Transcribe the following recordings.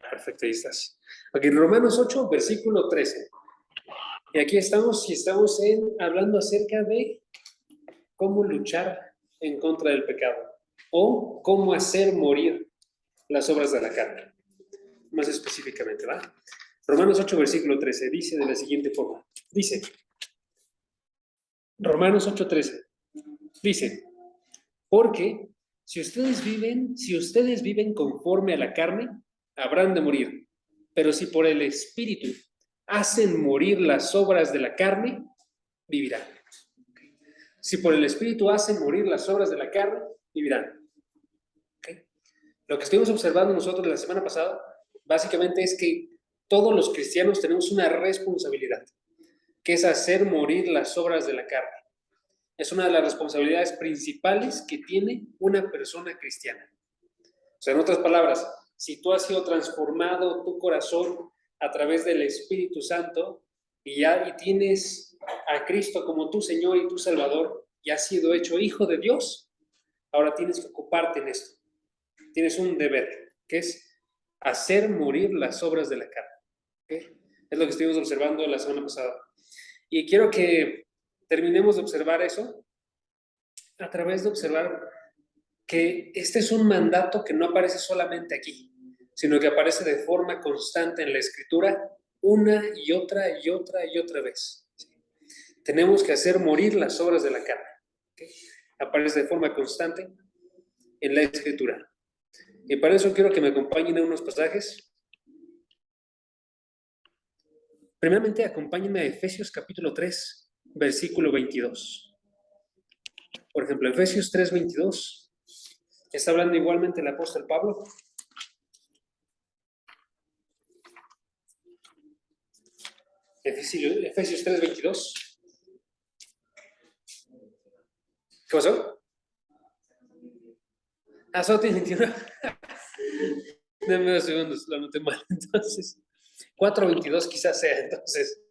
Perfecto, ahí estás. Ok, Romanos 8, versículo 13. Y aquí estamos hablando acerca de cómo luchar en contra del pecado o cómo hacer morir las obras de la carne. Más específicamente, ¿va? Romanos 8, versículo 13, dice de la siguiente forma. Dice, Romanos 8, 13, dice, porque si ustedes viven conforme a la carne, habrán de morir. Pero si por el Espíritu hacen morir las obras de la carne, vivirán. Si por el Espíritu hacen morir las obras de la carne, vivirán. ¿Okay? Lo que estuvimos observando nosotros la semana pasada, básicamente es que todos los cristianos tenemos una responsabilidad, que es hacer morir las obras de la carne. Es una de las responsabilidades principales que tiene una persona cristiana. O sea, en otras palabras, si tú has sido transformado tu corazón a través del Espíritu Santo y tienes a Cristo como tu Señor y tu Salvador y has sido hecho hijo de Dios, ahora tienes que ocuparte en esto. Tienes un deber, que es hacer morir las obras de la carne. ¿Okay? Es lo que estuvimos observando la semana pasada. Y quiero que terminemos de observar eso a través de observar que este es un mandato que no aparece solamente aquí, sino que aparece de forma constante en la Escritura una y otra y otra y otra vez. ¿Sí? Tenemos que hacer morir las obras de la carne. ¿Okay? Aparece de forma constante en la Escritura. Y para eso quiero que me acompañen a unos pasajes. Primeramente, acompáñenme a Efesios capítulo 3, versículo 22. Por ejemplo, Efesios 3, 22. Está hablando igualmente el apóstol Pablo. Efesios 3, 22. ¿Qué pasó? Solo tiene 21. Dame 2 segundos, lo anoté mal. Entonces, 4:22 quizás sea, entonces.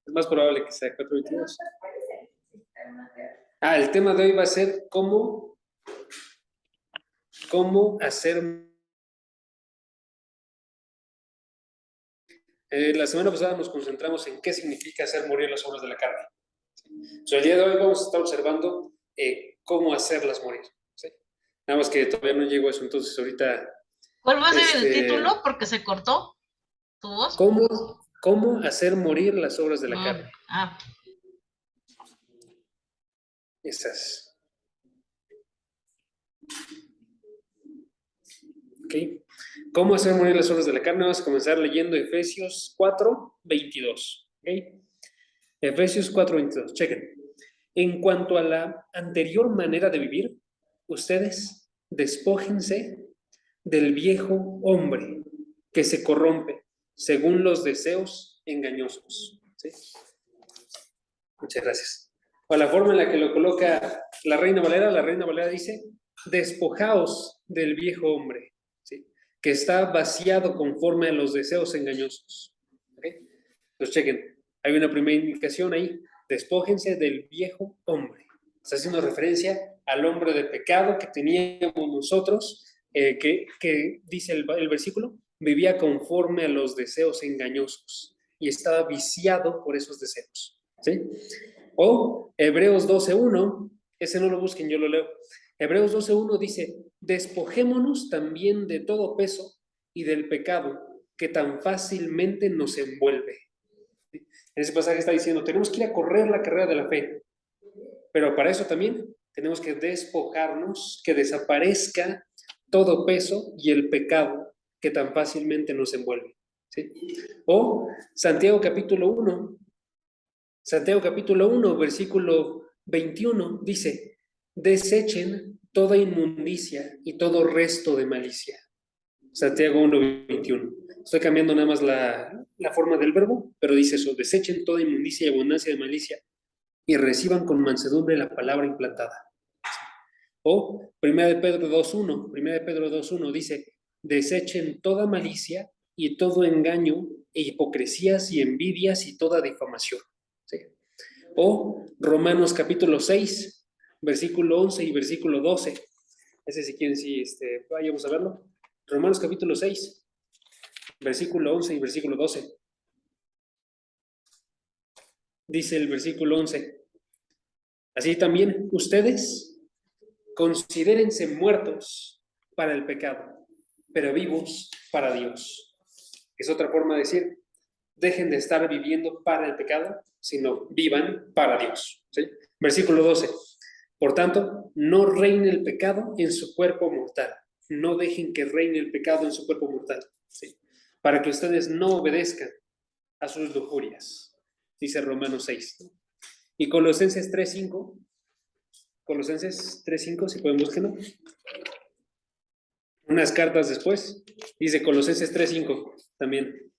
Es más probable que sea 4:22. El tema de hoy va a ser cómo hacer. La semana pasada nos concentramos en qué significa hacer morir las obras de la carne. ¿Sí? El día de hoy vamos a estar observando cómo hacerlas morir. ¿Sí? Nada más que todavía no llego a eso, entonces ahorita... ¿Cuál va a ser el título? Porque se cortó tu voz. ¿Cómo hacer morir las obras de la carne? Esas. ¿Ok? ¿Cómo hacer morir las obras de la carne? Vamos a comenzar leyendo Efesios 4, 22. ¿Ok? Efesios 4, 22. Chequen. En cuanto a la anterior manera de vivir, ustedes despójense del viejo hombre que se corrompe según los deseos engañosos. ¿Sí? Muchas gracias. O la forma en la que lo coloca la Reina Valera dice, despojaos del viejo hombre, ¿sí? Que está vaciado conforme a los deseos engañosos. ¿Okay? Entonces, chequen, hay una primera indicación ahí, despójense del viejo hombre. Está haciendo referencia al hombre de pecado que teníamos nosotros, que dice el versículo, vivía conforme a los deseos engañosos y estaba viciado por esos deseos. ¿Sí? O Hebreos 12:1, ese no lo busquen, yo lo leo. Hebreos 12:1 dice, despojémonos también de todo peso y del pecado que tan fácilmente nos envuelve. En ese pasaje está diciendo, tenemos que ir a correr la carrera de la fe, pero para eso también tenemos que despojarnos, que desaparezca todo peso y el pecado que tan fácilmente nos envuelve. ¿Sí? O Santiago capítulo 1, versículo 21, dice, desechen toda inmundicia y todo resto de malicia. Santiago 1, 21. Estoy cambiando nada más la forma del verbo, pero dice eso, desechen toda inmundicia y abundancia de malicia y reciban con mansedumbre la palabra implantada. O 1 Pedro 2.1 dice, desechen toda malicia y todo engaño e hipocresías y envidias y toda difamación. ¿Sí? O Romanos capítulo 6, versículo 11 y versículo 12. Ese si quieren, sí, vayamos a verlo. Romanos capítulo 6, versículo 11 y versículo 12. Dice el versículo 11. Así también ustedes considérense muertos para el pecado, pero vivos para Dios. Es otra forma de decir, dejen de estar viviendo para el pecado, sino vivan para Dios. ¿Sí? Versículo 12. Por tanto, no reine el pecado en su cuerpo mortal. No dejen que reine el pecado en su cuerpo mortal. ¿Sí? Para que ustedes no obedezcan a sus lujurias. Dice Romanos 6. Y Colosenses 3:5. Colosenses 3:5, si pueden buscarlo. Unas cartas después. Dice Colosenses 3:5 también.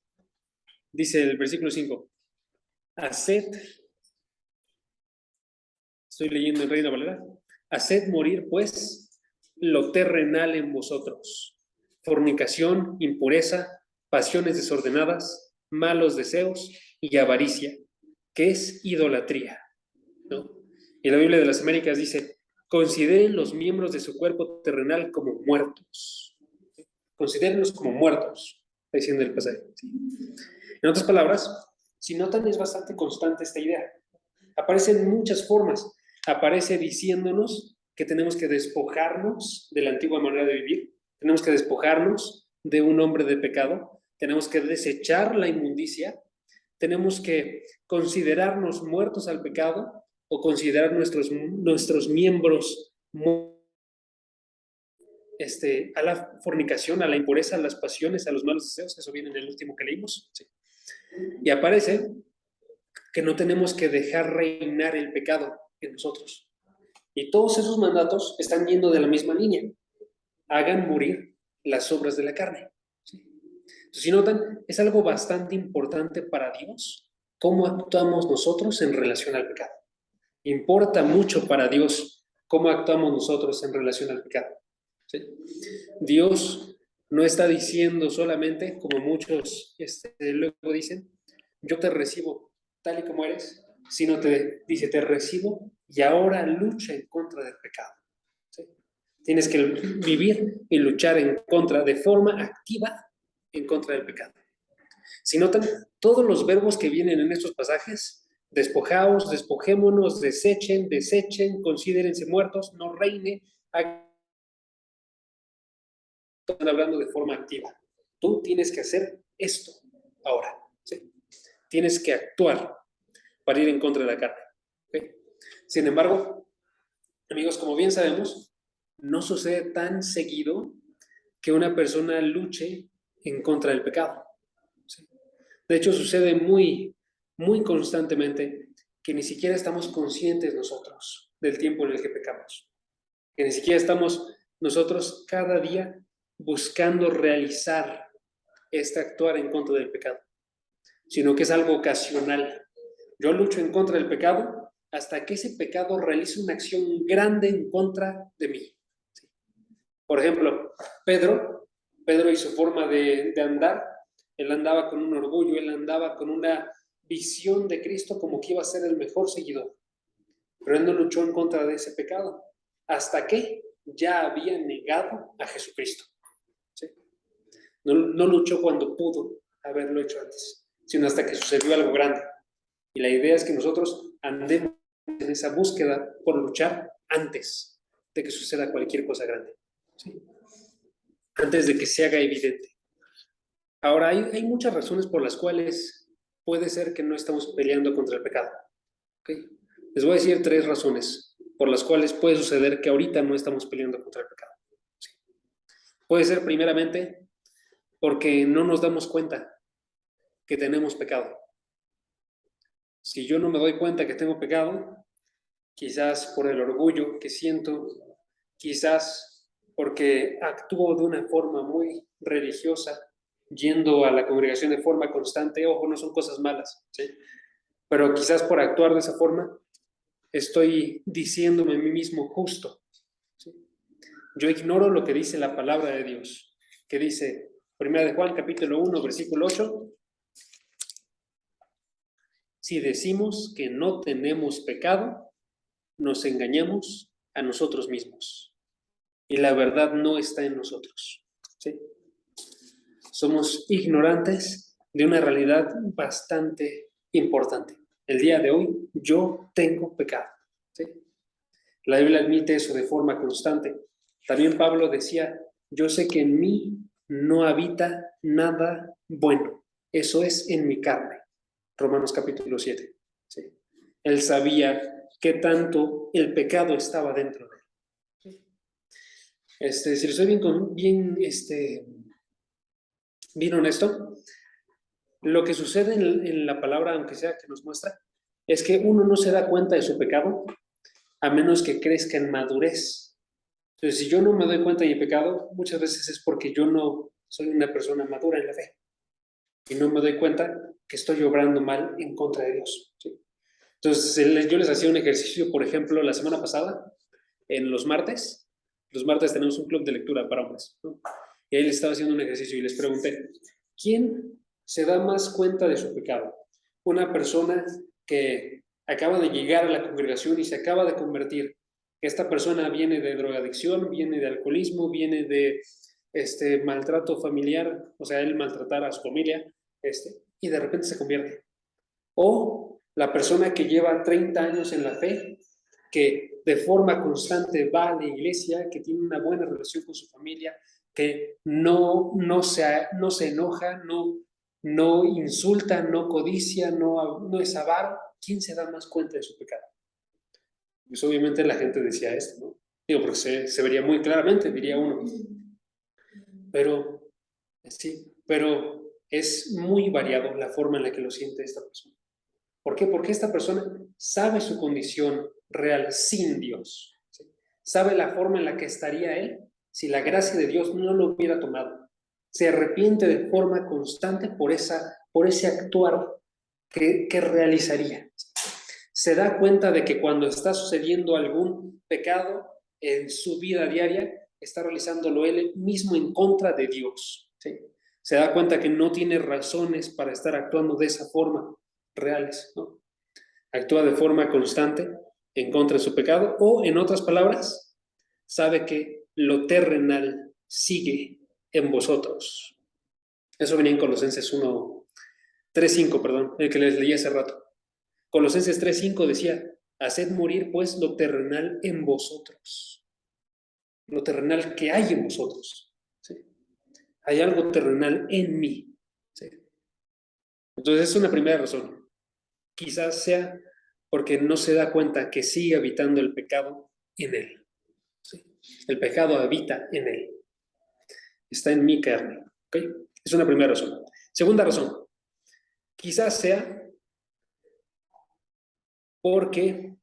Dice el versículo 5. Haced, estoy leyendo en Reina Valera, haced morir pues lo terrenal en vosotros: fornicación, impureza, pasiones desordenadas, malos deseos y avaricia, que es idolatría, ¿no? Y la Biblia de las Américas dice, consideren los miembros de su cuerpo terrenal como muertos. Considérenlos como muertos, está diciendo el pasaje. ¿Sí? En otras palabras, si notan, es bastante constante esta idea. Aparece en muchas formas. Aparece diciéndonos que tenemos que despojarnos de la antigua manera de vivir, tenemos que despojarnos de un hombre de pecado, tenemos que desechar la inmundicia, tenemos que considerarnos muertos al pecado o considerar nuestros miembros a la fornicación, a la impureza, a las pasiones, a los malos deseos. Eso viene en el último que leímos. Sí. Y aparece que no tenemos que dejar reinar el pecado en nosotros. Y todos esos mandatos están yendo de la misma línea. Hagan morir las obras de la carne. ¿Sí? Entonces, si notan, es algo bastante importante para Dios cómo actuamos nosotros en relación al pecado. Importa mucho para Dios cómo actuamos nosotros en relación al pecado. ¿Sí? Dios no está diciendo solamente, como muchos luego dicen, yo te recibo tal y como eres, sino te dice, te recibo y ahora lucha en contra del pecado. ¿Sí? Tienes que vivir y luchar en contra, de forma activa, en contra del pecado. Si notan, todos los verbos que vienen en estos pasajes, despojaos, despojémonos, desechen, considérense muertos, no reine, están hablando de forma activa. Tú tienes que hacer esto ahora. ¿Sí? Tienes que actuar para ir en contra de la carne. ¿Okay? Sin embargo, amigos, como bien sabemos, no sucede tan seguido que una persona luche en contra del pecado. ¿Sí? De hecho, sucede muy, muy constantemente que ni siquiera estamos conscientes nosotros del tiempo en el que pecamos. Que ni siquiera estamos nosotros cada día buscando realizar actuar en contra del pecado, sino que es algo ocasional. Yo lucho en contra del pecado hasta que ese pecado realice una acción grande en contra de mí. Por ejemplo, Pedro y su forma de andar, él andaba con un orgullo, él andaba con una visión de Cristo como que iba a ser el mejor seguidor, pero él no luchó en contra de ese pecado hasta que ya había negado a Jesucristo. ¿Sí? No luchó cuando pudo haberlo hecho antes, sino hasta que sucedió algo grande. Y la idea es que nosotros andemos en esa búsqueda por luchar antes de que suceda cualquier cosa grande. ¿Sí? Antes de que se haga evidente. Ahora, hay muchas razones por las cuales puede ser que no estamos peleando contra el pecado. ¿Okay? Les voy a decir 3 razones por las cuales puede suceder que ahorita no estamos peleando contra el pecado. ¿Sí? Puede ser primeramente porque no nos damos cuenta que tenemos pecado. Si yo no me doy cuenta que tengo pecado, quizás por el orgullo que siento, quizás porque actúo de una forma muy religiosa, yendo a la congregación de forma constante, ojo, no son cosas malas, ¿sí? Pero quizás por actuar de esa forma, estoy diciéndome a mí mismo justo. ¿Sí? Yo ignoro lo que dice la palabra de Dios, que dice, 1 de Juan, capítulo 1, versículo 8, si decimos que no tenemos pecado, nos engañamos a nosotros mismos. y la verdad no está en nosotros. ¿Sí? Somos ignorantes de una realidad bastante importante. El día de hoy yo tengo pecado. ¿Sí? La Biblia admite eso de forma constante. También Pablo decía, yo sé que en mí no habita nada bueno. Eso es en mi carne. Romanos capítulo 7. ¿Sí? Él sabía qué tanto el pecado estaba dentro de él. Si les soy bien honesto, lo que sucede en la palabra, aunque sea que nos muestra, es que uno no se da cuenta de su pecado a menos que crezca en madurez. Entonces, si yo no me doy cuenta de mi pecado, muchas veces es porque yo no soy una persona madura en la fe y no me doy cuenta que estoy obrando mal en contra de Dios. ¿Sí? Entonces, yo les hacía un ejercicio, por ejemplo, la semana pasada, en los martes. Los martes tenemos un club de lectura para hombres, ¿no? Y ahí les estaba haciendo un ejercicio y les pregunté, ¿quién se da más cuenta de su pecado? Una persona que acaba de llegar a la congregación y se acaba de convertir. Esta persona viene de drogadicción, viene de alcoholismo, viene de maltrato familiar, o sea, él maltratar a su familia, y de repente se convierte. O la persona que lleva 30 años en la fe, que de forma constante va a la iglesia, que tiene una buena relación con su familia, que no se enoja, no insulta, no codicia, no es avaro. ¿Quién se da más cuenta de su pecado? Pues obviamente la gente decía esto, ¿no? Digo, porque se vería muy claramente, diría uno. Pero, sí, pero es muy variado la forma en la que lo siente esta persona. ¿Por qué? Porque esta persona sabe su condición real sin Dios. ¿Sí? Sabe la forma en la que estaría él si la gracia de Dios no lo hubiera tomado. Se arrepiente de forma constante por ese actuar que realizaría. Se da cuenta de que cuando está sucediendo algún pecado en su vida diaria, está realizándolo él mismo en contra de Dios. ¿Sí? Se da cuenta que no tiene razones para estar actuando de esa forma reales, ¿no? Actúa de forma constante en contra de su pecado, o en otras palabras, sabe que lo terrenal sigue en vosotros. Eso venía en Colosenses 3:5, perdón, el que les leí hace rato. Colosenses 3:5 decía, haced morir pues lo terrenal en vosotros. Lo terrenal que hay en vosotros. ¿Sí? Hay algo terrenal en mí. ¿Sí? Entonces, es una primera razón. Quizás sea porque no se da cuenta que sigue habitando el pecado en él. ¿Sí? El pecado habita en él. Está en mi carne. ¿Okay? Es una primera razón. Segunda razón. Quizás sea porque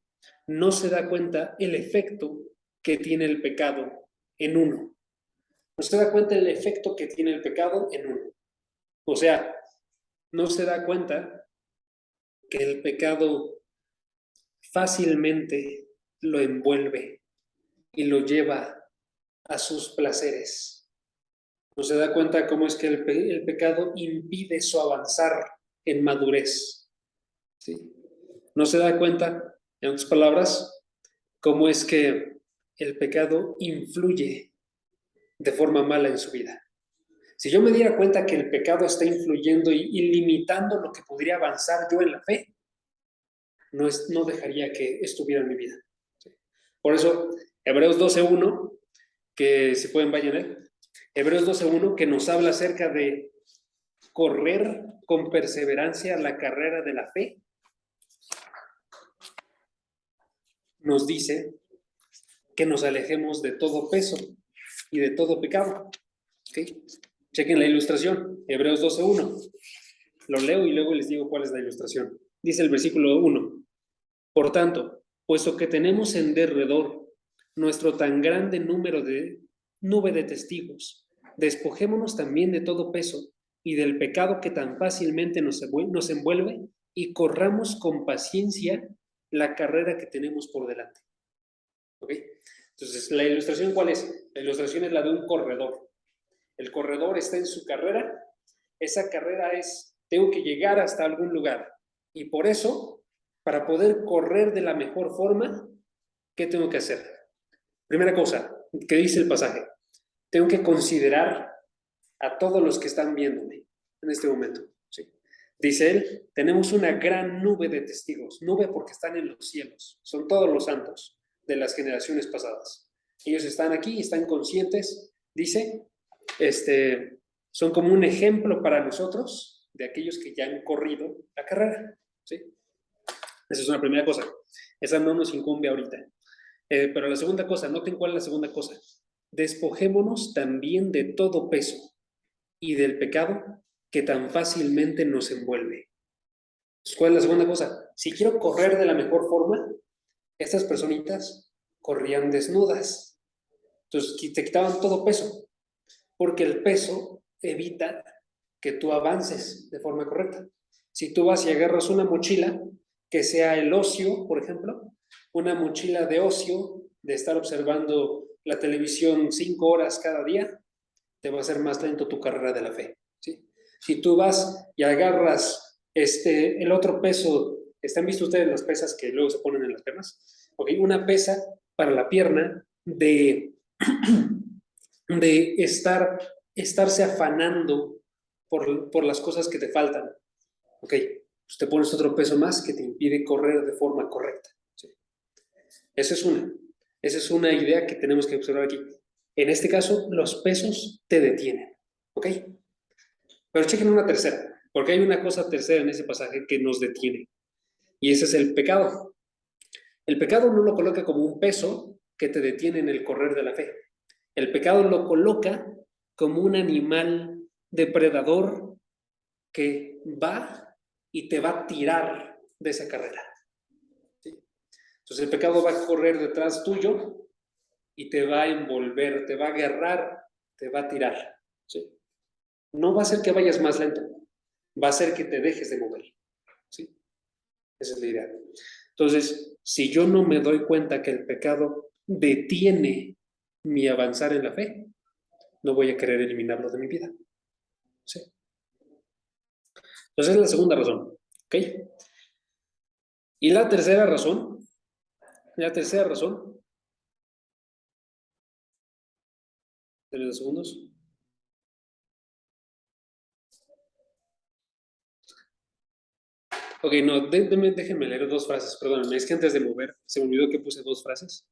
no se da cuenta el efecto que tiene el pecado en uno. No se da cuenta el efecto que tiene el pecado en uno. O sea, no se da cuenta que el pecado fácilmente lo envuelve y lo lleva a sus placeres. No se da cuenta cómo es que el pecado impide su avanzar en madurez. ¿Sí? No se da cuenta, en otras palabras, cómo es que el pecado influye de forma mala en su vida. Si yo me diera cuenta que el pecado está influyendo y limitando lo que podría avanzar yo en la fe, no dejaría que estuviera en mi vida. ¿Sí? Por eso, Hebreos 12:1, que si pueden vayan a él, Hebreos 12:1, que nos habla acerca de correr con perseverancia la carrera de la fe, nos dice que nos alejemos de todo peso y de todo pecado. ¿Okay? Chequen la ilustración, Hebreos 12:1. Lo leo y luego les digo cuál es la ilustración. Dice el versículo 1. Por tanto, puesto que tenemos en derredor nuestro tan grande nube de testigos, despojémonos también de todo peso y del pecado que tan fácilmente nos envuelve y corramos con paciencia la carrera que tenemos por delante. ¿Ok? Entonces, ¿la ilustración cuál es? La ilustración es la de un corredor. El corredor está en su carrera. Esa carrera es, tengo que llegar hasta algún lugar. Y por eso, para poder correr de la mejor forma, ¿qué tengo que hacer? Primera cosa, ¿Qué dice el pasaje? Tengo que considerar a todos los que están viéndome en este momento. ¿Sí? Dice él, tenemos una gran nube de testigos, nube porque están en los cielos, son todos los santos de las generaciones pasadas. Ellos están aquí, están conscientes, dice, son como un ejemplo para nosotros de aquellos que ya han corrido la carrera. ¿Sí? Esa es una primera cosa. Esa no nos incumbe ahorita. Pero la segunda cosa, noten cuál es la segunda cosa. Despojémonos también de todo peso y del pecado que tan fácilmente nos envuelve. ¿Cuál es la segunda cosa? Si quiero correr de la mejor forma, estas personitas corrían desnudas. Entonces te quitaban todo peso, porque el peso evita que tú avances de forma correcta. Si tú vas y agarras una mochila, que sea el ocio, por ejemplo, una mochila de ocio, de estar observando la televisión 5 horas cada día, te va a hacer más lento tu carrera de la fe. ¿Sí? Si tú vas y agarras el otro peso, ¿están visto ustedes las pesas que luego se ponen en las piernas? Okay, una pesa para la pierna de estarse afanando por las cosas que te faltan. Ok, pues te pones otro peso más que te impide correr de forma correcta. ¿Sí? Esa es una idea que tenemos que observar aquí. En este caso, los pesos te detienen. ¿Ok? Pero chequen una tercera, porque hay una cosa tercera en ese pasaje que nos detiene. Y ese es el pecado. El pecado no lo coloca como un peso que te detiene en el correr de la fe. El pecado lo coloca como un animal depredador que va y te va a tirar de esa carrera. ¿Sí? Entonces el pecado va a correr detrás tuyo y te va a envolver, te va a agarrar, te va a tirar. ¿Sí? No va a hacer que vayas más lento, va a hacer que te dejes de mover. ¿Sí? Esa es la idea. Entonces, si yo no me doy cuenta que el pecado detiene mi avanzar en la fe, no voy a querer eliminarlo de mi vida. ¿Sí? Entonces, es la segunda razón. ¿Ok? Y la tercera razón, de los segundos. Ok, no, déjenme leer 2 frases, perdónenme, es que antes de mover se me olvidó que puse 2 frases.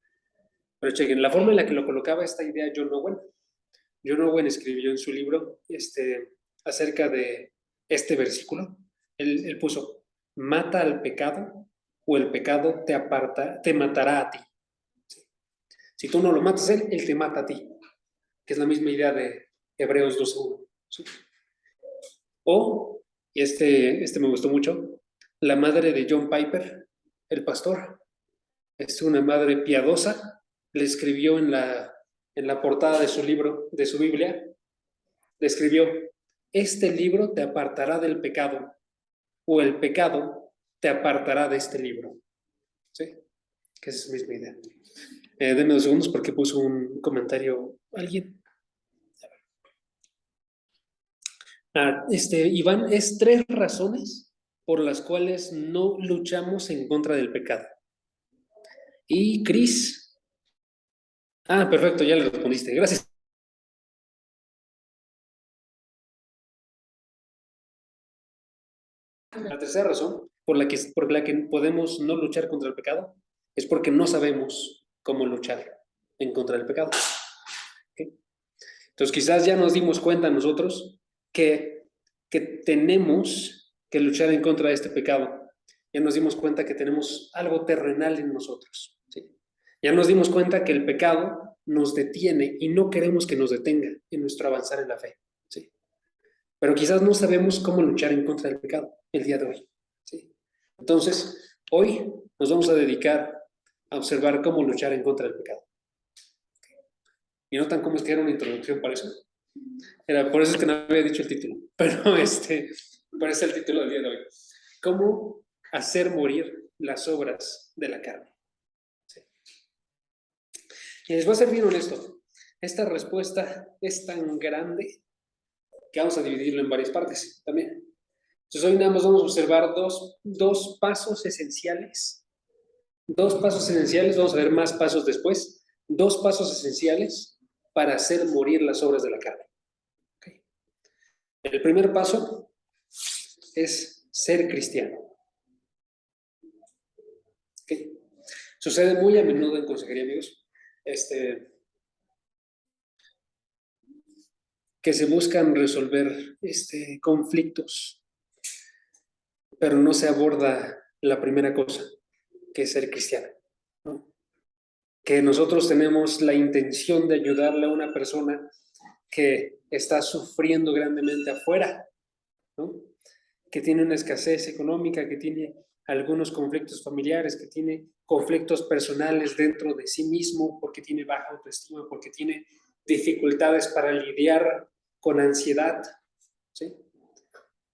Pero chequen, la forma en la que lo colocaba esta idea John Owen. John Owen escribió en su libro acerca de este versículo. Él puso, mata al pecado o el pecado te matará a ti. ¿Sí? Si tú no lo matas él te mata a ti, que es la misma idea de Hebreos 12:1. ¿Sí? O, me gustó mucho, la madre de John Piper, el pastor, es una madre piadosa, le escribió en la portada de su libro, de su Biblia, le escribió, este libro te apartará del pecado, o el pecado te apartará de este libro. ¿Sí? Que es esa misma idea. Denme 2 segundos porque puso un comentario alguien. Iván, es 3 razones por las cuales no luchamos en contra del pecado. Y Cris. Perfecto, ya le respondiste. Gracias. La tercera razón por la que podemos no luchar contra el pecado es porque no sabemos cómo luchar en contra del pecado. ¿Okay? Entonces quizás ya nos dimos cuenta nosotros que tenemos que luchar en contra de este pecado. Ya nos dimos cuenta que tenemos algo terrenal en nosotros. ¿Sí? Ya nos dimos cuenta que el pecado nos detiene y no queremos que nos detenga en nuestro avanzar en la fe. ¿Sí? Pero quizás no sabemos cómo luchar en contra del pecado el día de hoy. ¿Sí? Entonces, hoy nos vamos a dedicar a observar cómo luchar en contra del pecado. ¿Y notan cómo es que era una introducción para eso? Por eso es que no había dicho el título, pero ese es el título del día de hoy. ¿Cómo hacer morir las obras de la carne? ¿Sí? Y les voy a ser bien honesto. Esta respuesta es tan grande que vamos a dividirlo en varias partes también. Entonces hoy nada más vamos a observar dos pasos esenciales. 2 pasos esenciales, vamos a ver más pasos después, dos pasos esenciales para hacer morir las obras de la carne. ¿Okay? El primer paso es ser cristiano. ¿Okay? Sucede muy a menudo en consejería, amigos, que se buscan resolver conflictos, pero no se aborda la primera cosa, que es ser cristiano, ¿no? Que nosotros tenemos la intención de ayudarle a una persona que está sufriendo grandemente afuera, ¿no? Que tiene una escasez económica, que tiene algunos conflictos familiares, que tiene conflictos personales dentro de sí mismo, porque tiene baja autoestima, porque tiene dificultades para lidiar con ansiedad, ¿sí?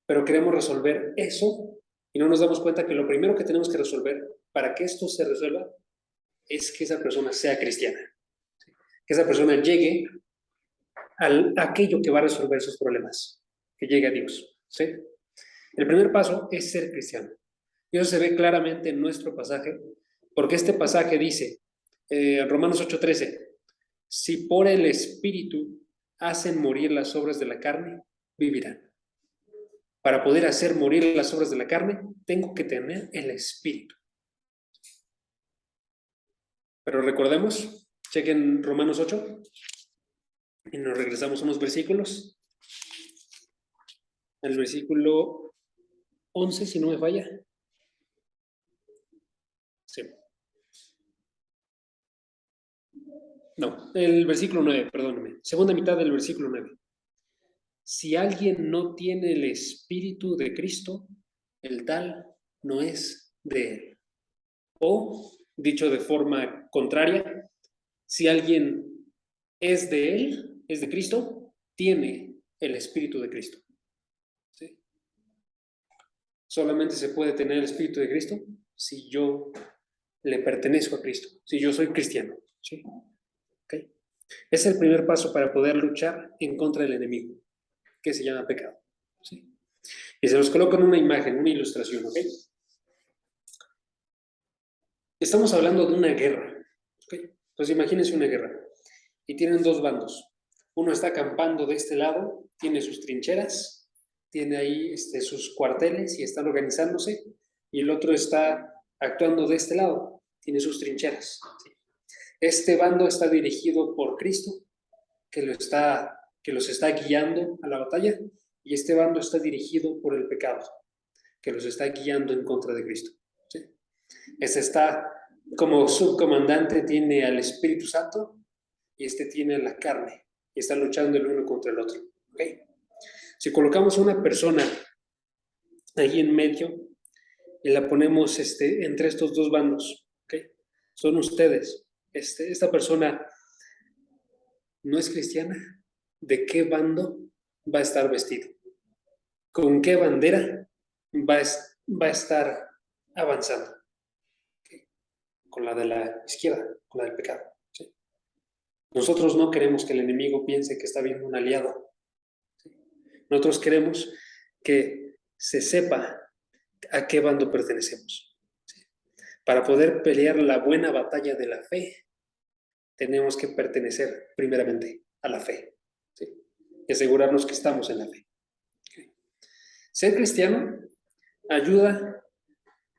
Pero queremos resolver eso y no nos damos cuenta que lo primero que tenemos que resolver para que esto se resuelva es que esa persona sea cristiana, ¿sí? Que esa persona llegue a aquello que va a resolver sus problemas, que llegue a Dios, ¿sí? El primer paso es ser cristiano. Y eso se ve claramente en nuestro pasaje, porque este pasaje dice, en Romanos 8:13, si por el Espíritu hacen morir las obras de la carne, vivirán. Para poder hacer morir las obras de la carne, tengo que tener el Espíritu. Pero recordemos, chequen Romanos 8 y nos regresamos unos versículos. El versículo 11, si no me falla. Sí. No, el versículo 9, perdóneme. Segunda mitad del versículo 9. Si alguien no tiene el Espíritu de Cristo, el tal no es de él. O, dicho de forma contraria, si alguien es de él, es de Cristo, tiene el Espíritu de Cristo. ¿Sí? Solamente se puede tener el Espíritu de Cristo si yo le pertenezco a Cristo, si yo soy cristiano. ¿Sí? ¿Okay? Es el primer paso para poder luchar en contra del enemigo, que se llama pecado. ¿Sí? Y se los coloco en una imagen, una ilustración, ¿ok? Estamos hablando de una guerra, ¿ok? Entonces imagínense una guerra y tienen dos bandos. Uno está acampando de este lado, tiene sus trincheras, tiene ahí sus cuarteles y están organizándose, y el otro está actuando de este lado, tiene sus trincheras. ¿Sí? Este bando está dirigido por Cristo, que los está guiando a la batalla, y este bando está dirigido por el pecado, que los está guiando en contra de Cristo. ¿Sí? Este está como subcomandante, tiene al Espíritu Santo, y este tiene la carne, y están luchando el uno contra el otro. ¿Okay? Si colocamos a una persona ahí en medio y la ponemos entre estos dos bandos, ¿okay? Son ustedes. Esta persona no es cristiana. ¿De qué bando va a estar vestido? ¿Con qué bandera va a estar avanzando? ¿Okay? Con la de la izquierda, con la del pecado. ¿Sí? Nosotros no queremos que el enemigo piense que está viendo un aliado. ¿Sí? Nosotros queremos que se sepa a qué bando pertenecemos. ¿Sí? Para poder pelear la buena batalla de la fe, tenemos que pertenecer primeramente a la fe. ¿Sí? Y asegurarnos que estamos en la fe. ¿Okay? Ser cristiano ayuda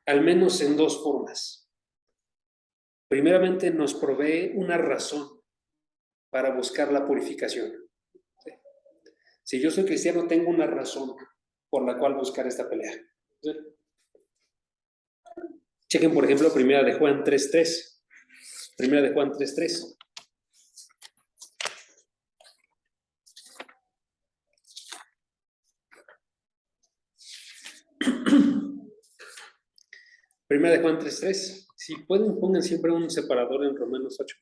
al menos en dos formas. Primeramente, nos provee una razón para buscar la purificación. ¿Sí? Si yo soy cristiano, tengo una razón por la cual buscar esta pelea. ¿Sí? Chequen, por ejemplo, Primera de Juan 3:3. Primera de Juan 3:3. Primera de Juan 3:3. Si pueden, pongan siempre un separador en Romanos 8,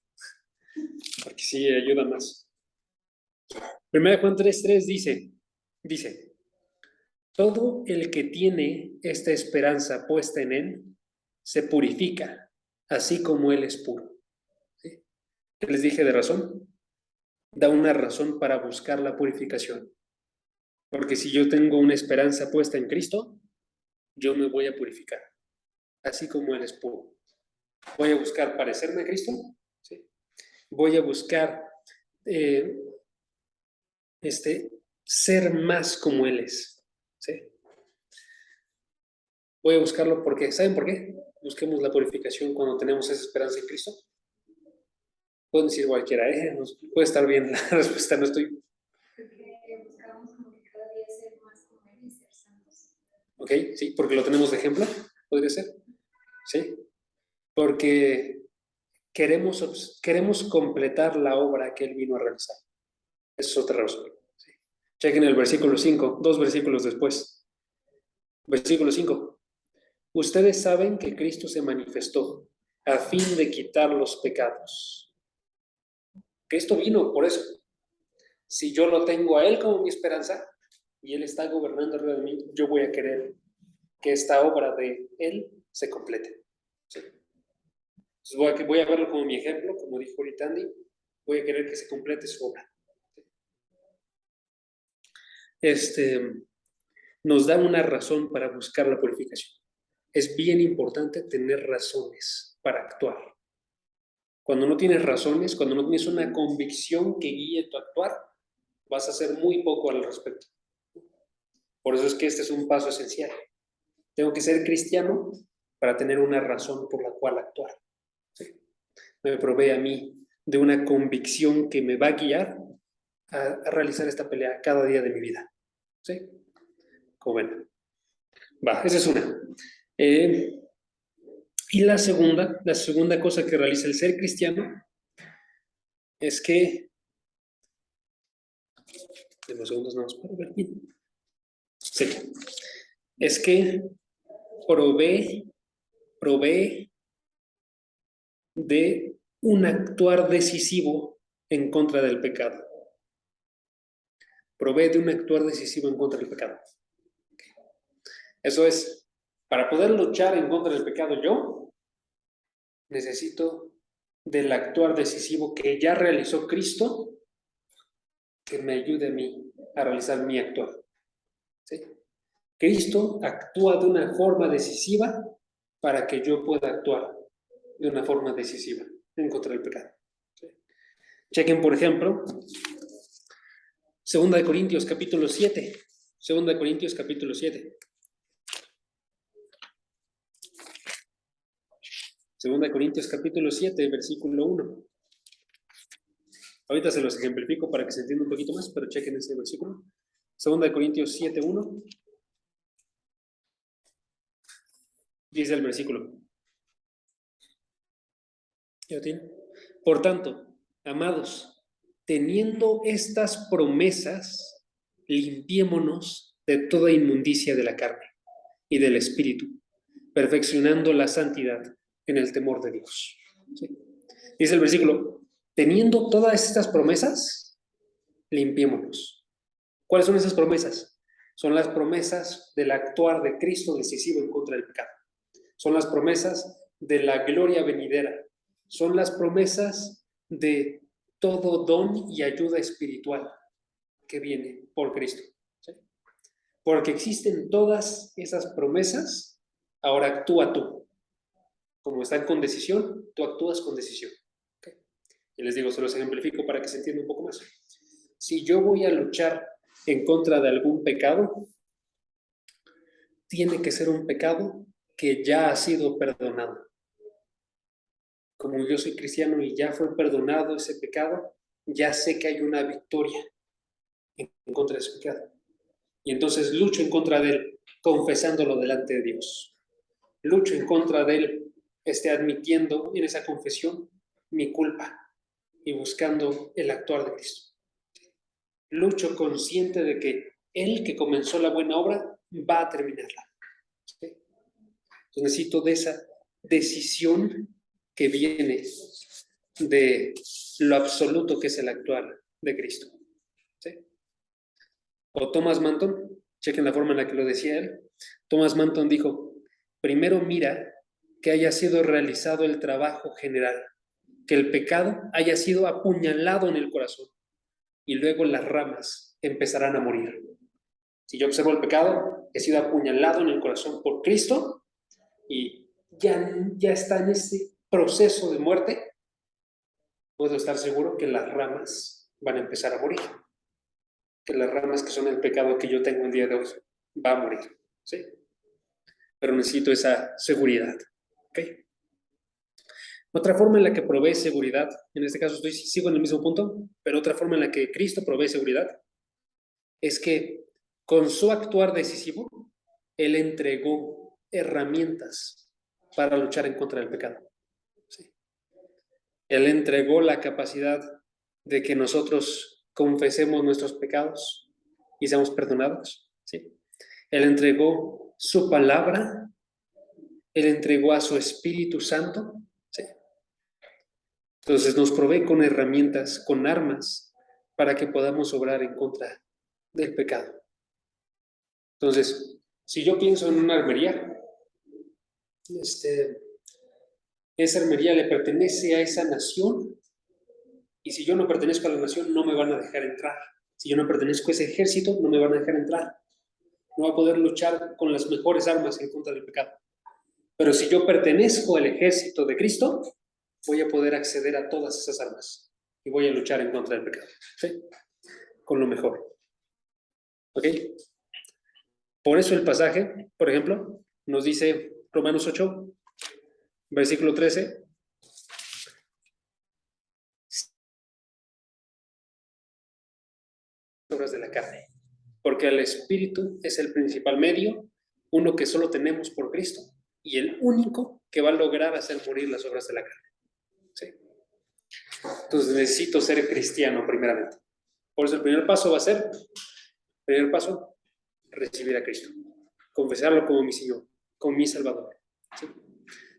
porque sí ayuda más. Primera de Juan 3:3 dice, todo el que tiene esta esperanza puesta en él, se purifica, así como él es puro. ¿Sí? ¿Qué les dije de razón? Da una razón para buscar la purificación. Porque si yo tengo una esperanza puesta en Cristo, yo me voy a purificar, así como él es puro. Voy a buscar parecerme a Cristo, ¿sí? Voy a buscar ser más como Él es. ¿Sí? Voy a buscarlo porque, ¿saben por qué? Busquemos la purificación cuando tenemos esa esperanza en Cristo. Pueden decir cualquiera, puede estar bien la respuesta, no estoy. Porque buscamos como que cada día ser más como Él y ser santos. Ok, sí, porque lo tenemos de ejemplo, podría ser. Sí, porque queremos completar la obra que Él vino a realizar. Eso es otra razón. Sí. Chequen el versículo 5, 2 versículos después. Versículo 5. Ustedes saben que Cristo se manifestó a fin de quitar los pecados. Cristo vino por eso. Si yo lo tengo a Él como mi esperanza y Él está gobernando alrededor de mí, yo voy a querer que esta obra de Él se complete. ¿Sí? Entonces voy a verlo como mi ejemplo, como dijo ahorita Andy, voy a querer que se complete su obra. Nos da una razón para buscar la purificación. Es bien importante tener razones para actuar. Cuando no tienes razones, cuando no tienes una convicción que guíe tu actuar, vas a hacer muy poco al respecto. Por eso es que este es un paso esencial. Tengo que ser cristiano para tener una razón por la cual actuar. ¿Sí? Me provee a mí de una convicción que me va a guiar a realizar esta pelea cada día de mi vida. ¿Sí? Como ven. Va, esa es una. Y la segunda cosa que realiza el ser cristiano es que, de los segundos no para ver bien. Sí, es que provee de un actuar decisivo en contra del pecado. Provee de un actuar decisivo en contra del pecado. Eso es, para poder luchar en contra del pecado yo necesito del actuar decisivo que ya realizó Cristo que me ayude a mí a realizar mi actuar. ¿Sí? Cristo actúa de una forma decisiva para que yo pueda actuar de una forma decisiva en contra del pecado. ¿Sí? Chequen, por ejemplo, 2 Corintios capítulo 7. 2 Corintios capítulo 7. 2 Corintios capítulo 7, versículo 1. Ahorita se los ejemplifico para que se entienda un poquito más, pero chequen ese versículo. 2 Corintios 7, 1. Dice el versículo. ¿Ya tiene? Por tanto, amados, teniendo estas promesas, limpiémonos de toda inmundicia de la carne y del espíritu, perfeccionando la santidad en el temor de Dios. ¿Sí? Dice el versículo, teniendo todas estas promesas, limpiémonos. ¿Cuáles son esas promesas? Son las promesas del actuar de Cristo decisivo en contra del pecado. Son las promesas de la gloria venidera. Son las promesas de todo don y ayuda espiritual que viene por Cristo. ¿Sí? Porque existen todas esas promesas, ahora actúa tú. Como están con decisión, tú actúas con decisión. ¿Okay? Y les digo, se los ejemplifico para que se entienda un poco más. Si yo voy a luchar en contra de algún pecado, tiene que ser un pecado que ya ha sido perdonado. Como yo soy cristiano y ya fue perdonado ese pecado, ya sé que hay una victoria en contra de ese pecado. Y entonces lucho en contra de él, confesándolo delante de Dios. Lucho en contra de él, admitiendo en esa confesión mi culpa y buscando el actuar de Cristo. Lucho consciente de que él que comenzó la buena obra va a terminarla. ¿Sí? Entonces necesito de esa decisión que viene de lo absoluto que es el actuar de Cristo. ¿Sí? O Thomas Manton, chequen la forma en la que lo decía él. Thomas Manton dijo, primero mira que haya sido realizado el trabajo general, que el pecado haya sido apuñalado en el corazón y luego las ramas empezarán a morir. Si yo observo el pecado, he sido apuñalado en el corazón por Cristo y ya está en ese proceso de muerte, puedo estar seguro que las ramas van a empezar a morir. Que las ramas que son el pecado que yo tengo el día de hoy va a morir. ¿Sí? Pero necesito esa seguridad. ¿Ok? Otra forma en la que provee seguridad, en este caso sigo en el mismo punto, pero otra forma en la que Cristo provee seguridad es que con su actuar decisivo, Él entregó herramientas para luchar en contra del pecado. ¿Sí? Él entregó la capacidad de que nosotros confesemos nuestros pecados y seamos perdonados. ¿Sí? Él entregó su palabra, Él entregó a su Espíritu Santo. ¿Sí? Entonces nos provee con herramientas, con armas, para que podamos obrar en contra del pecado. Entonces, si yo pienso en una armería, esa armería le pertenece a esa nación, y si yo no pertenezco a la nación, no me van a dejar entrar. Si yo no pertenezco a ese ejército, no me van a dejar entrar. No voy a poder luchar con las mejores armas en contra del pecado. Pero si yo pertenezco al ejército de Cristo, voy a poder acceder a todas esas armas y voy a luchar en contra del pecado. ¿Sí? Con lo mejor. ¿Ok? Por eso el pasaje, por ejemplo, nos dice Romanos 8, versículo 13. Obras de la carne. Porque el Espíritu es el principal medio, uno que solo tenemos por Cristo, y el único que va a lograr hacer morir las obras de la carne. ¿Sí? Entonces necesito ser cristiano primeramente. Por eso el primer paso va a ser, recibir a Cristo. Confesarlo como mi Señor, como mi Salvador. ¿Sí?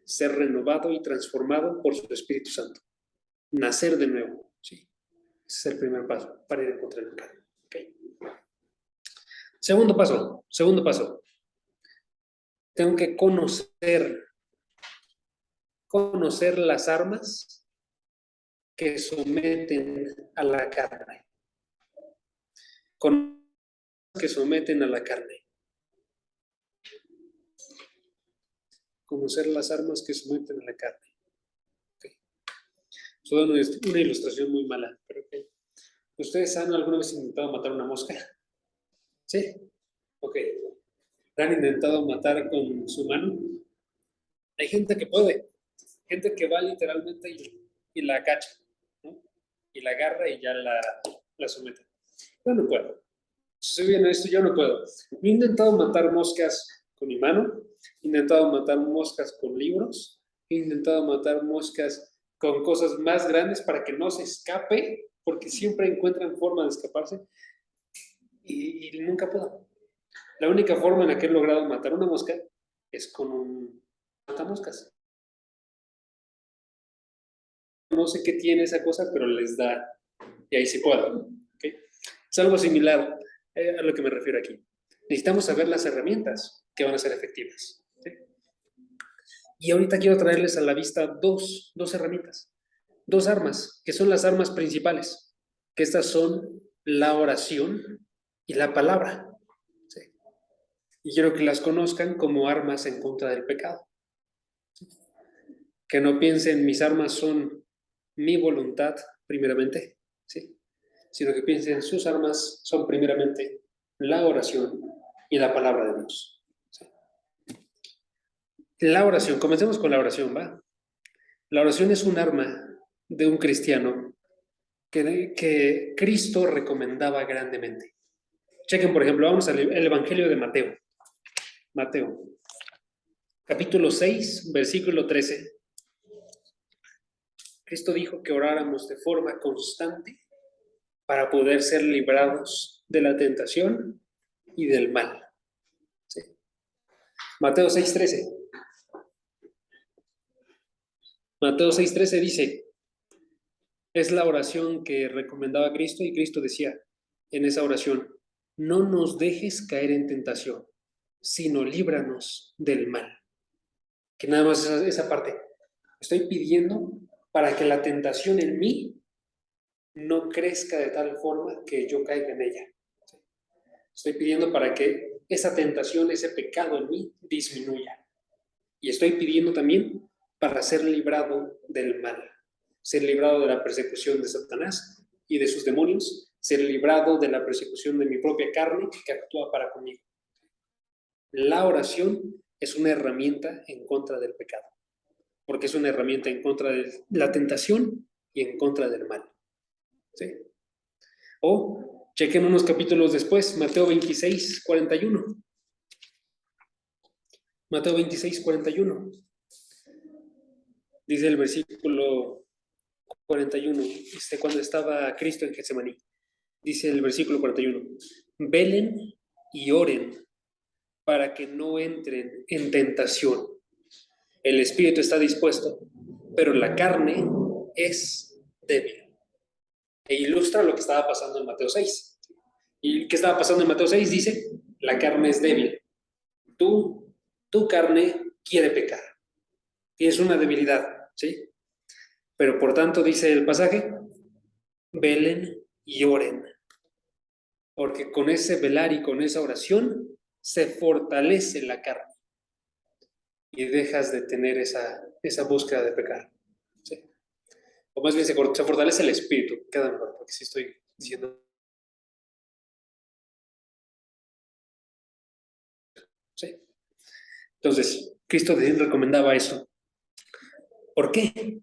Ser renovado y transformado por su Espíritu Santo. Nacer de nuevo. ¿Sí? Ese es el primer paso para ir en contra del pecado. ¿Okay? Segundo paso. Tengo que conocer las armas que someten a la carne. Que someten a la carne. Conocer las armas que someten a la carne. Okay. Es una ilustración muy mala, pero okay. ¿Ustedes han alguna vez intentado matar una mosca? ¿Sí? Ok. ¿La han intentado matar con su mano? Hay gente que puede. Gente que va literalmente y la cacha, ¿no? Y la agarra y ya la somete. Yo no puedo. Si soy bien honesto, yo no puedo. He intentado matar moscas con mi mano, he intentado matar moscas con libros, he intentado matar moscas con cosas más grandes para que no se escape, porque siempre encuentran forma de escaparse, y nunca puedo. La única forma en la que he logrado matar una mosca es con un matamoscas. No sé qué tiene esa cosa, pero les da, y ahí sí puedo. ¿Okay? Es algo similar a lo que me refiero aquí. Necesitamos saber las herramientas que van a ser efectivas. ¿Sí? Y ahorita quiero traerles a la vista dos herramientas, dos armas, que son las armas principales, que estas son la oración y la palabra. ¿Sí? Y quiero que las conozcan como armas en contra del pecado. ¿Sí? Que no piensen mis armas son mi voluntad primeramente, ¿sí? Sino que piensen sus armas son primeramente la oración y la palabra de Dios. ¿Sí? La oración, comencemos con la oración, ¿va? La oración es un arma de un cristiano que Cristo recomendaba grandemente. Chequen, por ejemplo, vamos al Evangelio de Mateo. Mateo, capítulo 6, versículo 13. Cristo dijo que oráramos de forma constante para poder ser librados de la tentación y del mal. ¿Sí? Mateo 6:13. Mateo 6:13 dice, es la oración que recomendaba Cristo y Cristo decía en esa oración, no nos dejes caer en tentación, sino líbranos del mal. Que nada más esa parte. Estoy pidiendo para que la tentación en mí no crezca de tal forma que yo caiga en ella. Estoy pidiendo para que esa tentación, ese pecado en mí disminuya. Y estoy pidiendo también para ser librado del mal. ser librado de la persecución de Satanás y de sus demonios, ser librado de la persecución de mi propia carne que actúa para conmigo. La oración es una herramienta en contra del pecado, porque es una herramienta en contra de la tentación y en contra del mal. ¿Sí? O chequen unos capítulos después, Mateo 26, 41. Mateo 26, 41. Dice el versículo 41, cuando estaba Cristo en Getsemaní. Dice el versículo 41, velen y oren para que no entren en tentación. El espíritu está dispuesto, pero la carne es débil. E ilustra lo que estaba pasando en Mateo 6. ¿Y qué estaba pasando en Mateo 6? Dice, la carne es débil. Tu carne quiere pecar. Tienes una debilidad, ¿sí? Pero por tanto, dice el pasaje, velen y oren. Porque con ese velar y con esa oración se fortalece la carne. Y dejas de tener esa búsqueda de pecar. ¿Sí? O más bien se fortalece el espíritu. Queda mejor, porque sí estoy diciendo. ¿Sí? Entonces, Cristo recomendaba eso. ¿Por qué?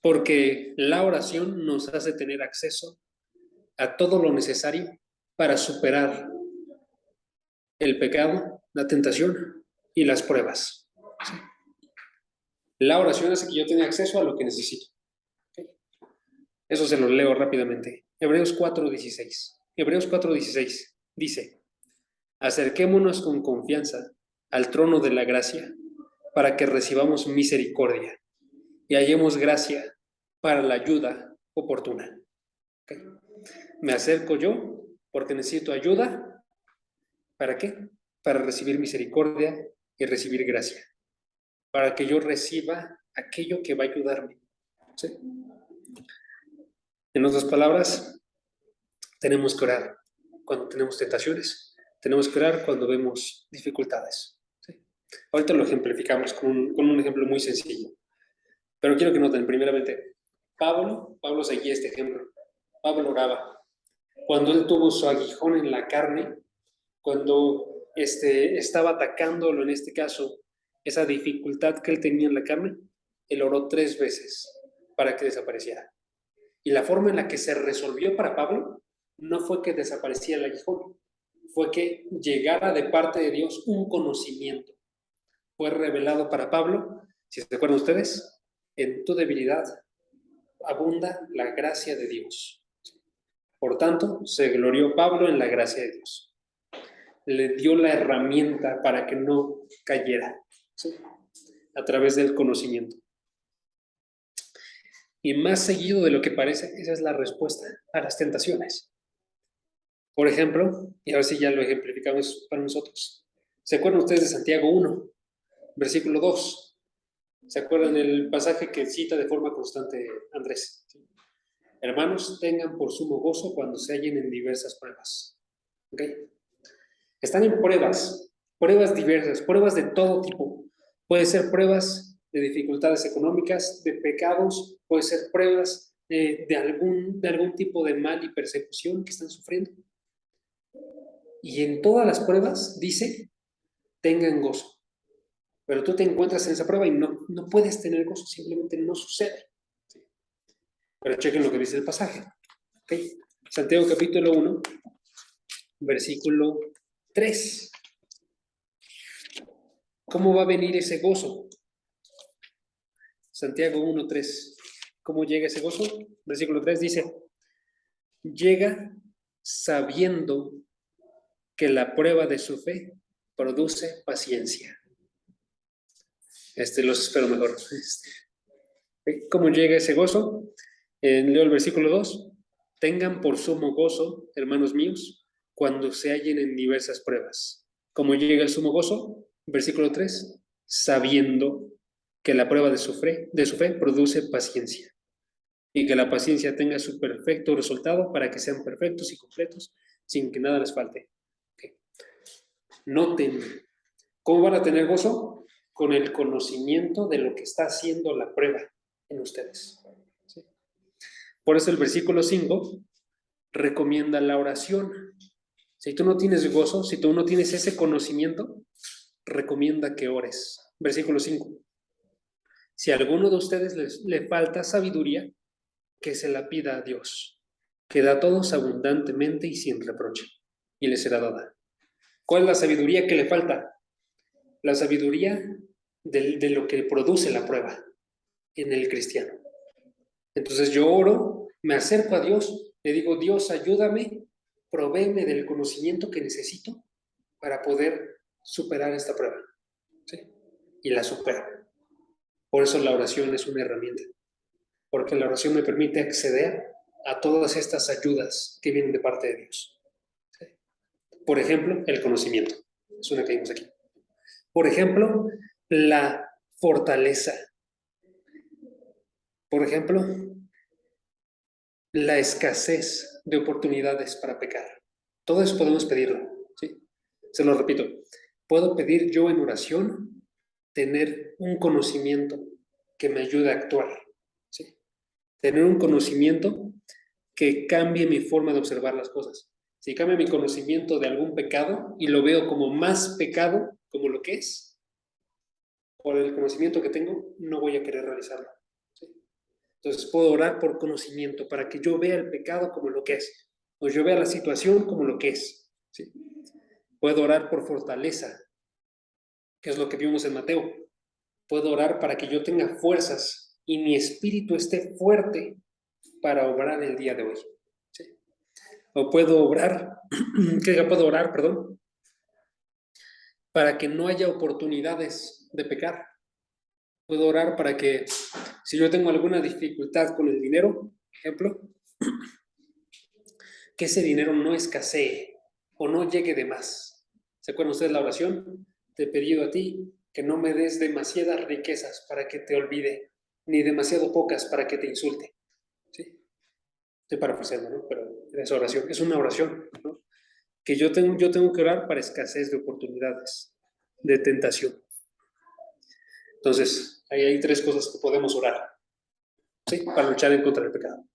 Porque la oración nos hace tener acceso a todo lo necesario para superar el pecado, la tentación y las pruebas. ¿Sí? La oración hace que yo tenga acceso a lo que necesito. ¿Okay? Eso se lo leo rápidamente. Hebreos 4:16. Hebreos 4:16 dice, acerquémonos con confianza al trono de la gracia para que recibamos misericordia y hallemos gracia para la ayuda oportuna. ¿Okay? Me acerco yo porque necesito ayuda. ¿Para qué? Para recibir misericordia y recibir gracia. Para que yo reciba aquello que va a ayudarme. ¿Sí? En otras palabras, tenemos que orar cuando tenemos tentaciones. Tenemos que orar cuando vemos dificultades. ¿Sí? Ahorita lo ejemplificamos con un ejemplo muy sencillo. Pero quiero que noten, primeramente, Pablo seguía este ejemplo. Pablo oraba. Cuando él tuvo su aguijón en la carne, cuando estaba atacándolo, en este caso, esa dificultad que él tenía en la carne, él oró 3 veces para que desapareciera. Y la forma en la que se resolvió para Pablo no fue que desapareciera el aguijón, fue que llegara de parte de Dios un conocimiento. Fue revelado para Pablo, si se acuerdan ustedes, en tu debilidad abunda la gracia de Dios. Por tanto, se glorió Pablo en la gracia de Dios. Le dio la herramienta para que no cayera, ¿sí? A través del conocimiento. Y más seguido de lo que parece, esa es la respuesta a las tentaciones. Por ejemplo, y a ver si ya lo ejemplificamos para nosotros. ¿Se acuerdan ustedes de Santiago 1, versículo 2? ¿Se acuerdan del pasaje que cita de forma constante Andrés? ¿Sí? Hermanos, tengan por sumo gozo cuando se hallen en diversas pruebas. ¿Ok? Están en pruebas diversas, pruebas de todo tipo. Puede ser pruebas de dificultades económicas, de pecados, puede ser pruebas de algún tipo de mal y persecución que están sufriendo. Y en todas las pruebas dice, tengan gozo. Pero tú te encuentras en esa prueba y no puedes tener gozo, simplemente no sucede. ¿Sí? Pero chequen lo que dice el pasaje. ¿Okay? Santiago capítulo 1, versículo 3. ¿Cómo va a venir ese gozo? Santiago 1:3. ¿Cómo llega ese gozo? Versículo 3 dice, llega sabiendo que la prueba de su fe produce paciencia. Los espero mejor. ¿Cómo llega ese gozo? Leo el versículo 2. Tengan por sumo gozo, hermanos míos, cuando se hallen en diversas pruebas. ¿Cómo llega el sumo gozo? Versículo 3. Sabiendo que la prueba de su fe produce paciencia. Y que la paciencia tenga su perfecto resultado para que sean perfectos y completos sin que nada les falte. Okay. Noten, ¿cómo van a tener gozo? Con el conocimiento de lo que está haciendo la prueba en ustedes. ¿Sí? Por eso el versículo 5 recomienda la oración. Si tú no tienes gozo, si tú no tienes ese conocimiento, recomienda que ores. Versículo 5. Si a alguno de ustedes le falta sabiduría, que se la pida a Dios, que da a todos abundantemente y sin reproche, y le será dada. ¿Cuál es la sabiduría que le falta? La sabiduría de lo que produce la prueba en el cristiano. Entonces yo oro, me acerco a Dios, le digo, Dios, ayúdame, provéeme del conocimiento que necesito para poder superar esta prueba. ¿Sí? Y la supero. Por eso la oración es una herramienta, porque la oración me permite acceder a todas estas ayudas que vienen de parte de Dios. ¿Sí? Por ejemplo, el conocimiento. Es una que vimos aquí. Por ejemplo, la fortaleza. Por ejemplo, la escasez de oportunidades para pecar. Todo eso podemos pedirlo. ¿Sí? Se lo repito. Puedo pedir yo en oración tener un conocimiento que me ayude a actuar. ¿Sí? Tener un conocimiento que cambie mi forma de observar las cosas. Si cambia mi conocimiento de algún pecado y lo veo como más pecado, como lo que es, por el conocimiento que tengo, no voy a querer realizarlo. ¿Sí? Entonces puedo orar por conocimiento para que yo vea el pecado como lo que es, o yo vea la situación como lo que es. ¿Sí? Puedo orar por fortaleza, que es lo que vimos en Mateo. Puedo orar para que yo tenga fuerzas y mi espíritu esté fuerte para obrar el día de hoy. ¿Sí? O puedo orar, perdón, para que no haya oportunidades de pecar. Puedo orar para que, si yo tengo alguna dificultad con el dinero, ejemplo, que ese dinero no escasee o no llegue de más. ¿Se acuerdan ustedes la oración? Te he pedido a ti que no me des demasiadas riquezas para que te olvide, ni demasiado pocas para que te insulte. ¿Sí? Estoy parafraseando, ¿no? Pero es oración, es una oración, ¿no? Que yo tengo que orar para escasez de oportunidades, de tentación. Entonces, ahí hay 3 cosas que podemos orar, ¿sí? Para luchar en contra del pecado.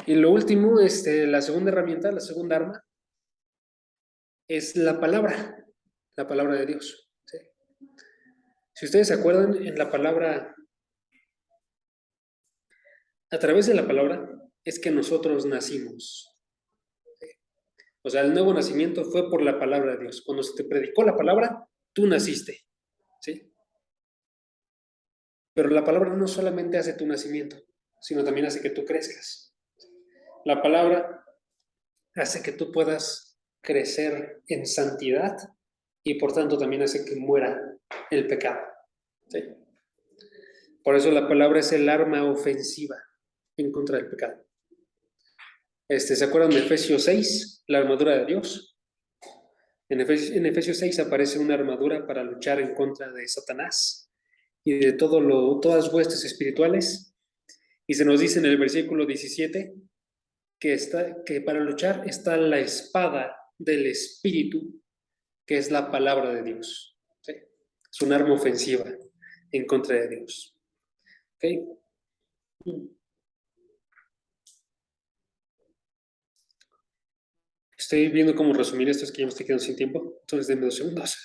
Y lo último, la segunda herramienta, la segunda arma, es la palabra de Dios. ¿Sí? Si ustedes se acuerdan, en la palabra, a través de la palabra, es que nosotros nacimos. ¿Sí? O sea, el nuevo nacimiento fue por la palabra de Dios. Cuando se te predicó la palabra, tú naciste. ¿Sí? Pero la palabra no solamente hace tu nacimiento, sino también hace que tú crezcas. La palabra hace que tú puedas crecer en santidad y por tanto también hace que muera el pecado. ¿Sí? Por eso la palabra es el arma ofensiva en contra del pecado. ¿Se acuerdan de Efesios 6, la armadura de Dios? En Efesios 6 aparece una armadura para luchar en contra de Satanás y de todas huestes espirituales. Y se nos dice en el versículo 17 que para luchar está la espada del Espíritu, que es la palabra de Dios. ¿Sí? Es un arma ofensiva en contra de Dios. ¿Okay? Estoy viendo cómo resumir esto, es que ya me estoy quedando sin tiempo, entonces denme 2 segundos.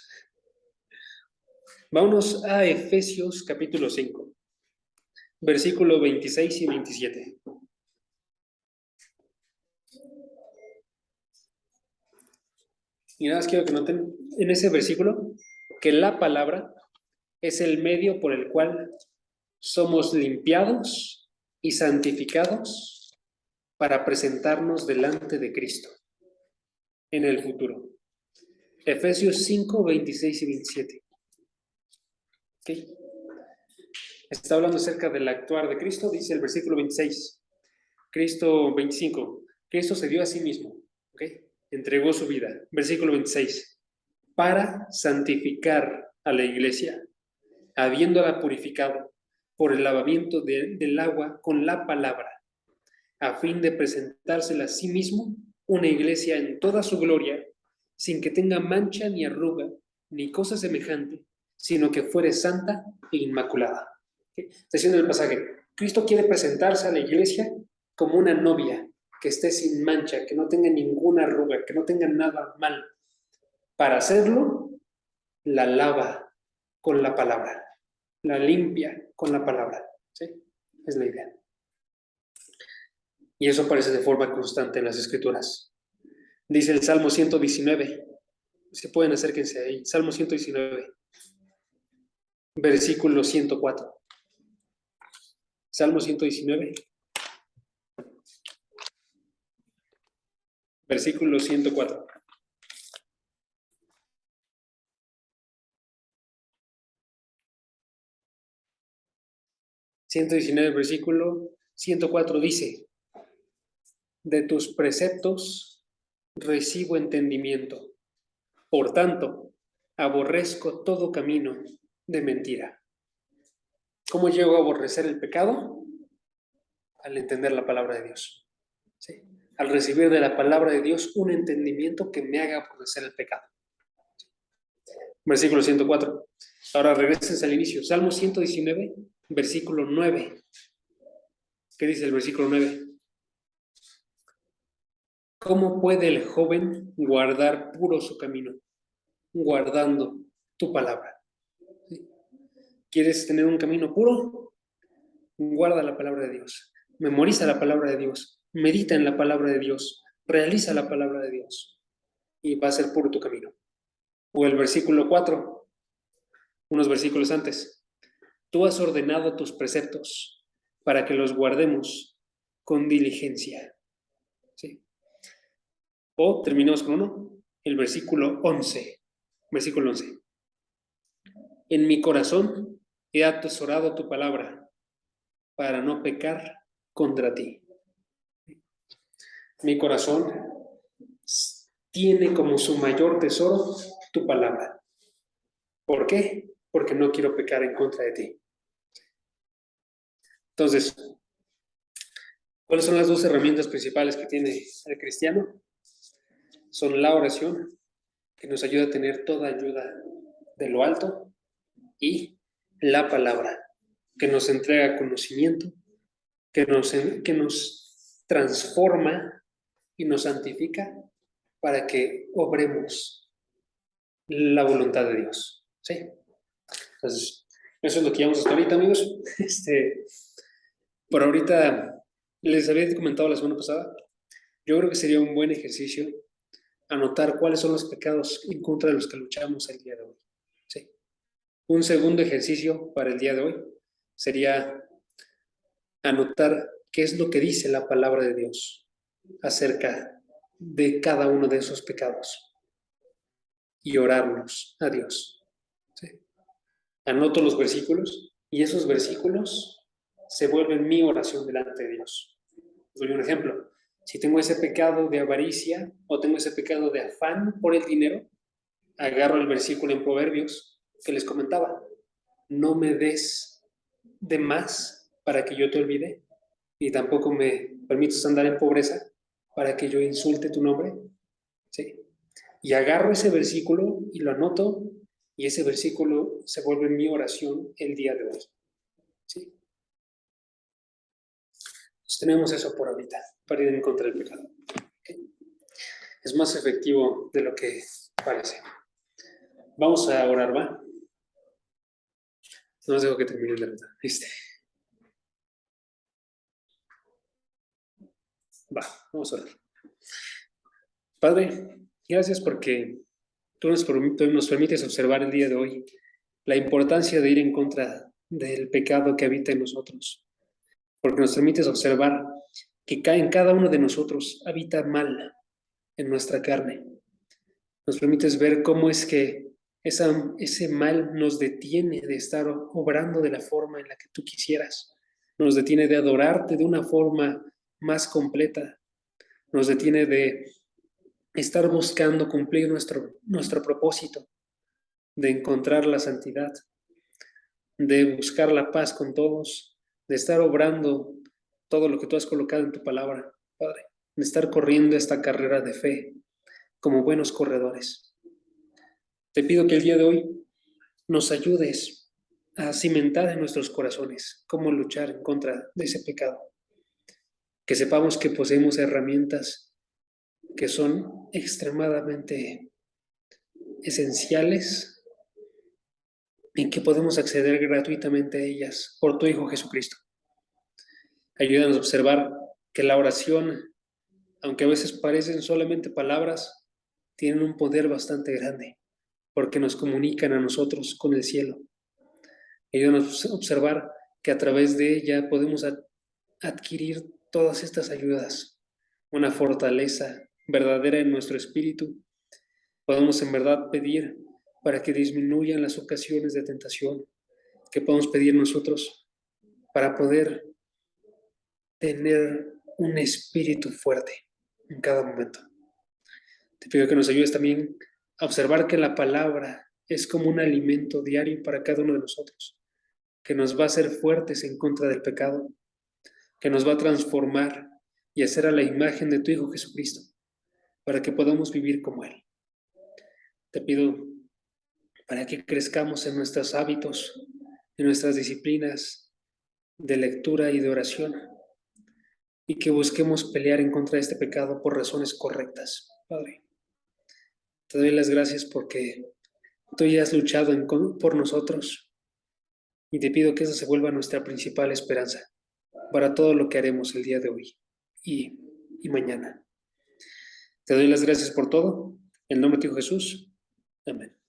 Vámonos a Efesios capítulo 5, versículo 26 y 27. Y nada más quiero que noten en ese versículo que la palabra es el medio por el cual somos limpiados y santificados para presentarnos delante de Cristo en el futuro. Efesios 5, 26 y 27. ¿Okay? Está hablando acerca del actuar de Cristo, dice el versículo 26. Cristo 25. Cristo se dio a sí mismo, ¿okay? Entregó su vida. Versículo 26. Para santificar a la iglesia, habiéndola purificado por el lavamiento del agua con la palabra, a fin de presentársela a sí mismo una iglesia en toda su gloria, sin que tenga mancha ni arruga, ni cosa semejante, sino que fuere santa e inmaculada. ¿Okay? Está diciendo el pasaje, Cristo quiere presentarse a la iglesia como una novia que esté sin mancha, que no tenga ninguna arruga, que no tenga nada mal. Para hacerlo, la lava con la palabra, la limpia con la palabra. ¿Sí? Es la idea. Y eso aparece de forma constante en las Escrituras. Dice el Salmo 119. Si pueden, acérquense ahí. Salmo 119, versículo 104. Salmo 119, versículo 104. Versículo 104 dice: de tus preceptos recibo entendimiento. Por tanto, aborrezco todo camino de mentira. ¿Cómo llego a aborrecer el pecado? Al entender la palabra de Dios. ¿Sí? Al recibir de la palabra de Dios un entendimiento que me haga aborrecer el pecado. Versículo 104. Ahora regresen al inicio. Salmo 119, versículo 9. ¿Qué dice el versículo 9? ¿Cómo puede el joven guardar puro su camino? Guardando tu palabra. ¿Sí? ¿Quieres tener un camino puro? Guarda la palabra de Dios. Memoriza la palabra de Dios. Medita en la palabra de Dios. Realiza la palabra de Dios. Y va a ser puro tu camino. O el versículo 4, unos versículos antes. Tú has ordenado tus preceptos para que los guardemos con diligencia. ¿Sí? O terminamos con uno, el versículo 11. Versículo 11. En mi corazón he atesorado tu palabra para no pecar contra ti. Mi corazón tiene como su mayor tesoro tu palabra. ¿Por qué? Porque no quiero pecar en contra de ti. Entonces, ¿cuáles son las dos herramientas principales que tiene el cristiano? Son la oración, que nos ayuda a tener toda ayuda de lo alto, y la palabra, que nos entrega conocimiento, que nos transforma y nos santifica para que obremos la voluntad de Dios. ¿Sí? Entonces, eso es lo que llevamos hasta ahorita, amigos. Por ahorita, les había comentado la semana pasada, yo creo que sería un buen ejercicio anotar cuáles son los pecados en contra de los que luchamos el día de hoy. ¿Sí? Un segundo ejercicio para el día de hoy sería anotar qué es lo que dice la palabra de Dios acerca de cada uno de esos pecados y orarlos a Dios. ¿Sí? Anoto los versículos y esos versículos se vuelven mi oración delante de Dios. Les doy un ejemplo. Si tengo ese pecado de avaricia o tengo ese pecado de afán por el dinero, agarro el versículo en Proverbios que les comentaba. No me des de más para que yo te olvide, y tampoco me permitas andar en pobreza para que yo insulte tu nombre. ¿Sí? Y agarro ese versículo y lo anoto, y ese versículo se vuelve mi oración el día de hoy. ¿Sí? Entonces tenemos eso por ahorita, para ir en contra del pecado. ¿Okay? Es más efectivo de lo que parece. Vamos a orar, ¿va? No os dejo que termine de verdad. Va, vamos a orar. Padre, gracias porque tú nos permites observar el día de hoy la importancia de ir en contra del pecado que habita en nosotros, porque nos permites observar que en cada uno de nosotros habita mal en nuestra carne. Nos permites ver cómo es que ese mal nos detiene de estar obrando de la forma en la que tú quisieras, nos detiene de adorarte de una forma más completa, nos detiene de estar buscando cumplir nuestro propósito, de encontrar la santidad, de buscar la paz con todos, de estar obrando todo lo que tú has colocado en tu palabra, Padre, de estar corriendo esta carrera de fe como buenos corredores. Te pido que el día de hoy nos ayudes a cimentar en nuestros corazones cómo luchar en contra de ese pecado. Que sepamos que poseemos herramientas que son extremadamente esenciales y que podemos acceder gratuitamente a ellas por tu Hijo Jesucristo. Ayúdanos a observar que la oración, aunque a veces parecen solamente palabras, tienen un poder bastante grande porque nos comunican a nosotros con el cielo. Ayúdanos a observar que a través de ella podemos adquirir todas estas ayudas, una fortaleza verdadera en nuestro espíritu. Podemos en verdad pedir para que disminuyan las ocasiones de tentación, que podemos pedir nosotros para poder tener un espíritu fuerte en cada momento. Te pido que nos ayudes también a observar que la palabra es como un alimento diario para cada uno de nosotros, que nos va a hacer fuertes en contra del pecado, que nos va a transformar y hacer a la imagen de tu Hijo Jesucristo, para que podamos vivir como Él. Te pido para que crezcamos en nuestros hábitos, en nuestras disciplinas de lectura y de oración, y que busquemos pelear en contra de este pecado por razones correctas, Padre. Te doy las gracias porque tú ya has luchado por nosotros, y te pido que esa se vuelva nuestra principal esperanza para todo lo que haremos el día de hoy y mañana. Te doy las gracias por todo. En el nombre de tu Hijo Jesús. Amén.